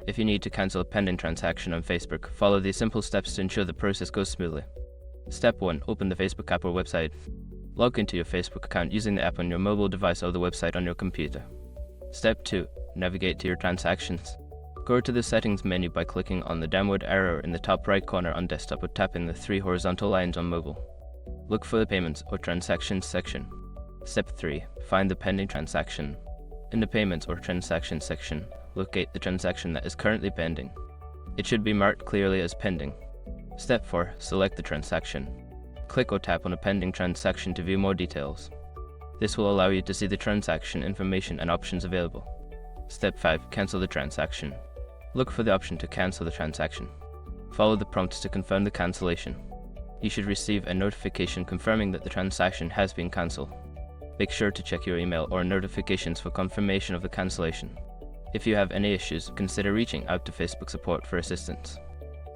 If you need to cancel a pending transaction on Facebook, follow these simple steps to ensure the process goes smoothly. Step 1. Open the Facebook app or website. Log into your Facebook account using the app on your mobile device or the website on your computer. Step 2. Navigate to your transactions. Go to the settings menu by clicking on the downward arrow in the top right corner on desktop or tapping the 3 horizontal lines on mobile. Look for the Payments or Transactions section. Step 3. Find the pending transaction. In the Payments or Transactions section, locate the transaction that is currently pending. It should be marked clearly as pending. Step 4. Select the transaction. Click or tap on a pending transaction to view more details. This will allow you to see the transaction information and options available. Step 5. Cancel the transaction. Look for the option to cancel the transaction. Follow the prompts to confirm the cancellation. You should receive a notification confirming that the transaction has been cancelled. Make sure to check your email or notifications for confirmation of the cancellation. If you have any issues, consider reaching out to Facebook support for assistance.